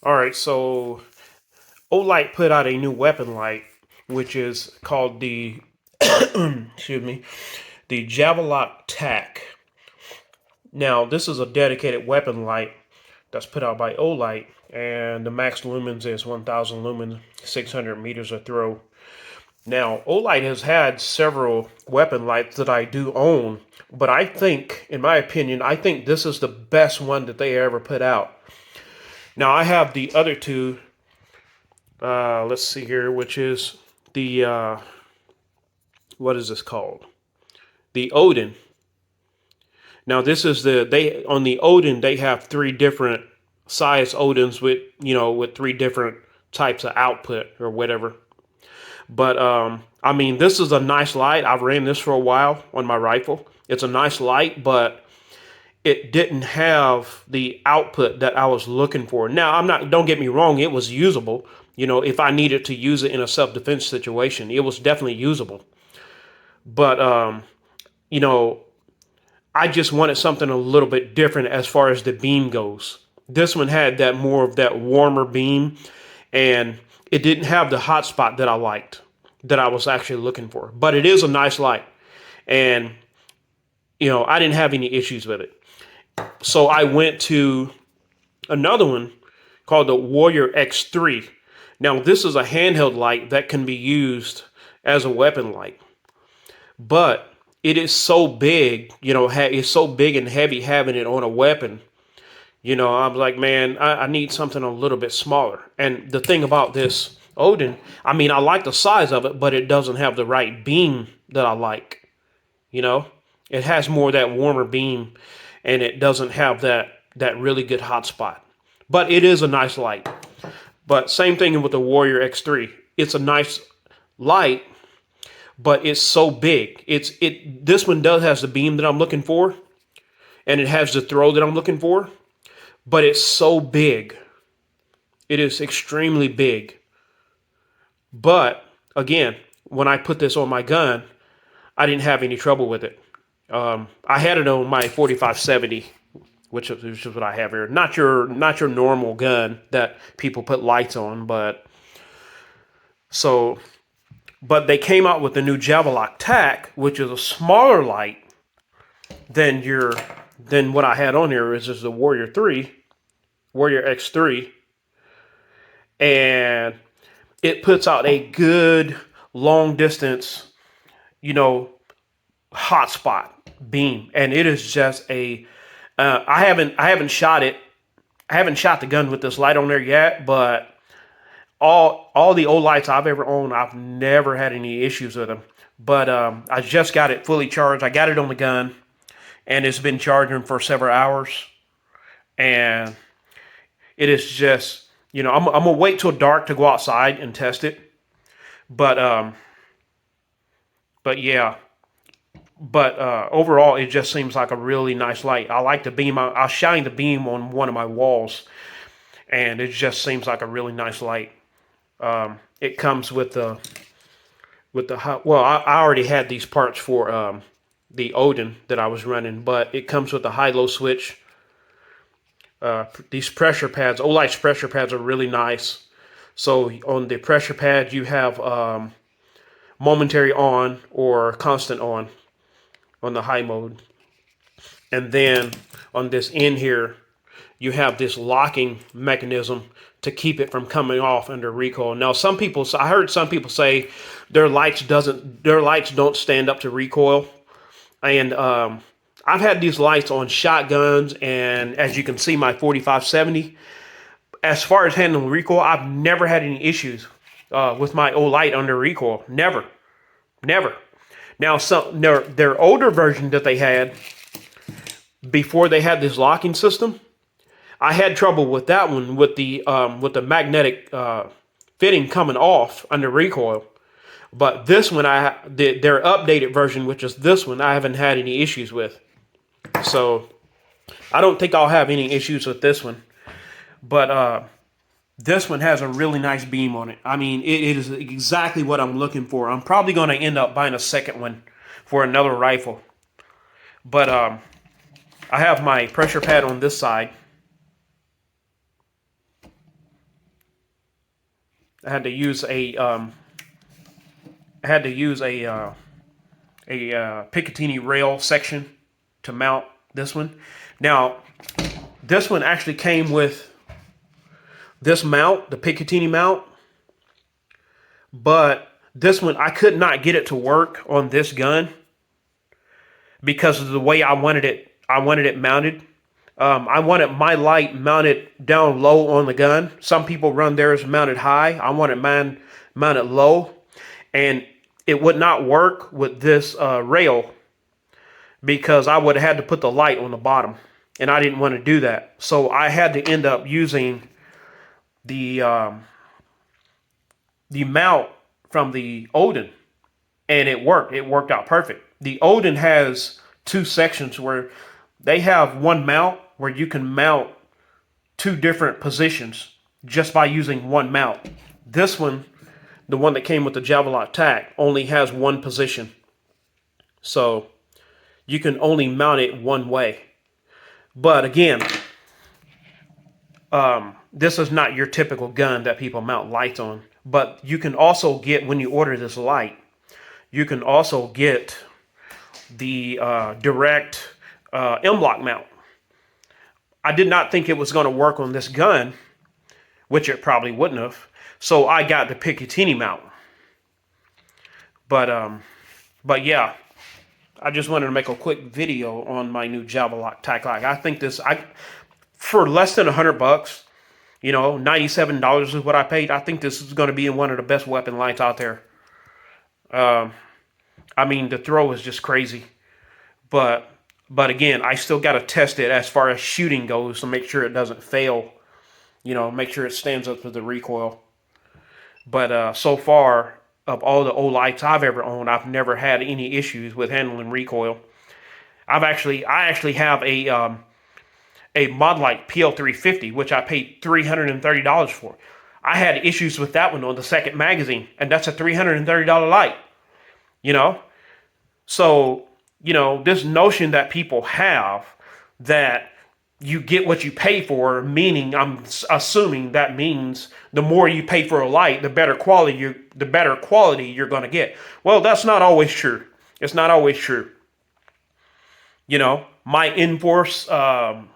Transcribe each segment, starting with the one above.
All right, so Olight put out a new weapon light, which is called the excuse me, the Javalot Tac. Now, this is a dedicated weapon light that's put out by Olight, and the max lumens is 1,000 lumens, 600 meters of throw. Now, Olight has had several weapon lights that I do own, but I think, in my opinion, I think this is the best one that they ever put out. Now, I have the other two. Let's see here, which is the what is this called? The Odin. Now, this is they on the Odin. They have three different size Odins with with three different types of output or whatever. But I mean, this is a nice light. I've ran this for a while on my rifle. It's a nice light, but it didn't have the output that I was looking for. Now, I'm not, don't get me wrong, it was usable. If I needed to use it in a self-defense situation, it was definitely usable. But, you know, I just wanted something a little bit different as far as the beam goes. This one had that more of that warmer beam, and it didn't have the hot spot that I liked, that I was actually looking for. But it is a nice light, and I didn't have any issues with it. So I went to another one called the Warrior X3. Now, this is a handheld light that can be used as a weapon light, but it is so big, it's so big and heavy having it on a weapon. I'm like, man, I need something a little bit smaller. And the thing about this Odin, I mean, I like the size of it, but it doesn't have the right beam that I like. It has more of that warmer beam, and it doesn't have that really good hot spot. But it is a nice light. But same thing with the Warrior X3. It's a nice light, but it's so big. This one does has the beam that I'm looking for, and it has the throw that I'm looking for, but it's so big. It is extremely big. But again, when I put this on my gun, I didn't have any trouble with it. I had it on my 4570, which is what I have here. Not your normal gun that people put lights on, but they came out with the new Javalot Tac, which is a smaller light than what I had on here, which is the Warrior X3, and it puts out a good long distance, hot spot beam, and it is just a. I haven't shot it. I haven't shot the gun with this light on there yet, but all the old lights I've ever owned, I've never had any issues with them. But I just got it fully charged. I got it on the gun, and it's been charging for several hours, and it is just, I'm gonna wait till dark to go outside and test it. But yeah. But overall, it just seems like a really nice light. I like the beam. I shine the beam on one of my walls, and it just seems like a really nice light. It comes with the well, I already had these parts for the Odin that I was running, but it comes with the high-low switch. These pressure pads, Olight's pressure pads are really nice. So on the pressure pad, you have momentary on or constant on the high mode. And then on this end here, you have this locking mechanism to keep it from coming off under recoil. Now, I heard some people say their lights don't stand up to recoil. And I've had these lights on shotguns, and as you can see, my 4570, as far as handling recoil, I've never had any issues with my Olight under recoil. Never. Now, their older version that they had before they had this locking system, I had trouble with that one with the magnetic fitting coming off under recoil. But this one, their updated version, which is this one, I haven't had any issues with. So I don't think I'll have any issues with this one. But this one has a really nice beam on it. I mean, it is exactly what I'm looking for. I'm probably going to end up buying a second one for another rifle. But I have my pressure pad on this side. I had to use a Picatinny rail section to mount this one. Now, this one actually came with this mount, the Picatinny mount, but this one I could not get it to work on this gun because of the way I wanted it. I wanted it mounted. I wanted my light mounted down low on the gun. Some people run theirs mounted high. I wanted mine mounted low, and it would not work with this rail because I would have had to put the light on the bottom, and I didn't want to do that. So I had to end up using the mount from the Odin, and it worked. It worked out perfect. The Odin has two sections where they have one mount where you can mount two different positions just by using one mount. This one, the one that came with the Javalot tack, only has one position. So you can only mount it one way. But again, this is not your typical gun that people mount lights on. But you can also get, when you order this light, you can also get the direct M-LOK mount. I did not think it was going to work on this gun, which it probably wouldn't have. So I got the Picatinny mount. But yeah, I just wanted to make a quick video on my new Javalot tack light. I think this, for less than $100, you know, $97 is what I paid. I think this is going to be one of the best weapon lights out there. I mean, the throw is just crazy. But again, I still got to test it as far as shooting goes to make sure it doesn't fail. You know, make sure it stands up to the recoil. But so far, of all the Olights I've ever owned, I've never had any issues with handling recoil. I actually have a Modlight PL350, which I paid $330 for. I had issues with that one on the second magazine, and that's a $330 light. You know, so you know, this notion that people have that you get what you pay for, meaning I'm assuming that means the more you pay for a light, the better quality you're going to get. Well, that's not always true. It's not always true. You know, my Enforce Wild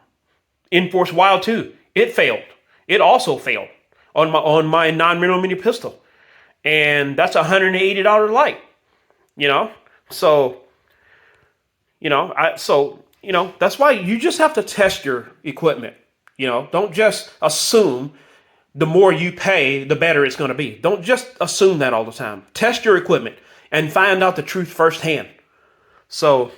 2, it failed. It also failed on my 9mm pistol, and that's a $180 light. You know, so. You know, that's why you just have to test your equipment. You know, don't just assume the more you pay, the better it's going to be. Don't just assume that all the time. Test your equipment and find out the truth firsthand. So,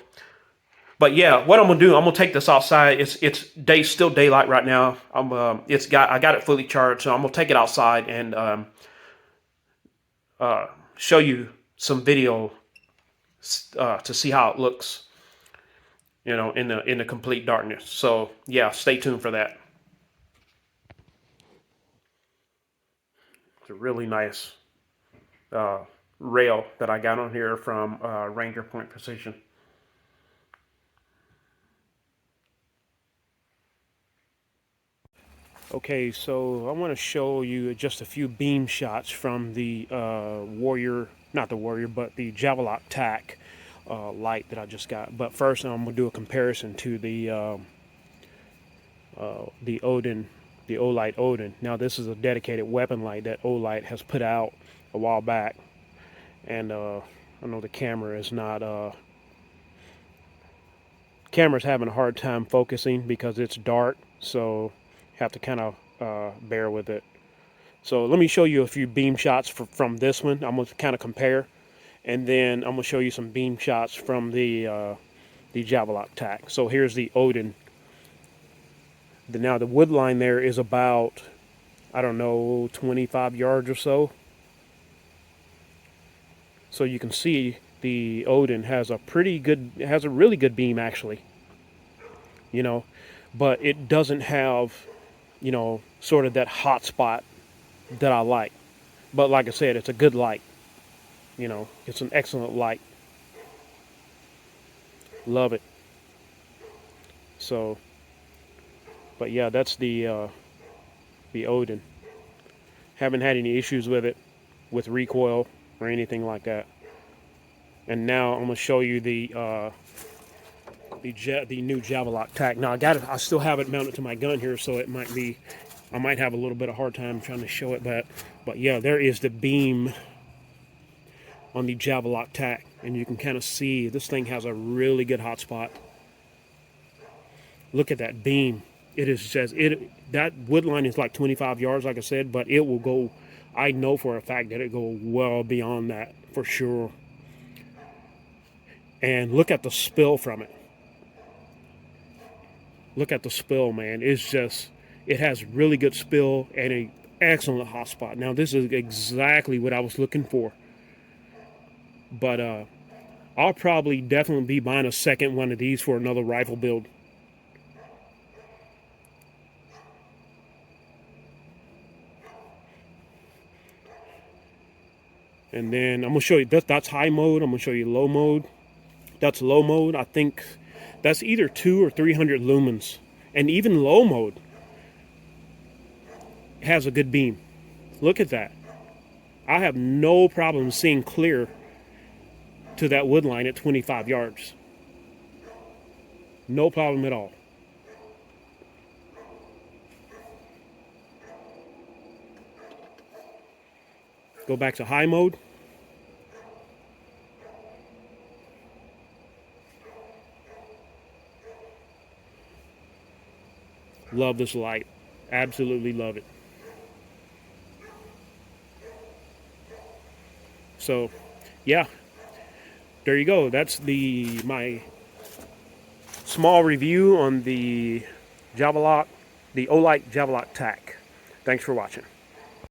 but yeah, what I'm gonna do, I'm gonna take this outside. It's still daylight right now. I got it fully charged, so I'm gonna take it outside and show you some video to see how it looks. You know, in the complete darkness. So yeah, stay tuned for that. It's a really nice rail that I got on here from Ranger Point Precision. Okay, so I want to show you just a few beam shots from the not the Warrior, but the Javalot tack light that I just got. But first, I'm gonna do a comparison to the Odin, the Olight Odin. Now, this is a dedicated weapon light that Olight has put out a while back, and I know the camera is not. Camera's having a hard time focusing because it's dark, so have to kind of bear with it. So let me show you a few beam shots from this one. I'm gonna kind of compare. And then I'm going to show you some beam shots from the Javalot tack. So here's the Odin. Now the wood line there is about, I don't know, 25 yards or so. So you can see the Odin has a really good beam actually. You know, but it doesn't have, you know, sort of that hot spot that I like. But like I said, it's a good light. You know, it's an excellent light. Love it. So, but yeah, that's the Odin. Haven't had any issues with it, with recoil or anything like that. And now I'm gonna show you the new Javalot tack. Now I still have it mounted to my gun here, so it might be, I might have a little bit of hard time trying to show it, but yeah, there is the beam on the Javalot tack, and you can kind of see this thing has a really good hot spot. Look at that beam. It is just that wood line is like 25 yards, like I said, but it will go. I know for a fact that it go well beyond that for sure. And look at the spill from it. Look at the spill, man. It's just, it has really good spill and a excellent hot spot. Now this is exactly what I was looking for. But I'll probably definitely be buying a second one of these for another rifle build. And then I'm gonna show you that's high mode. I'm gonna show you low mode. That's low mode. I think that's either 200 or 300 lumens. And even low mode has a good beam. Look at that. I have no problem seeing clear to that wood line at 25 yards. No problem at all. Go back to high mode. Love this light. Absolutely love it. So, yeah. There you go. That's my small review on the Javalot, the Olight Javalot tack. Thanks for watching.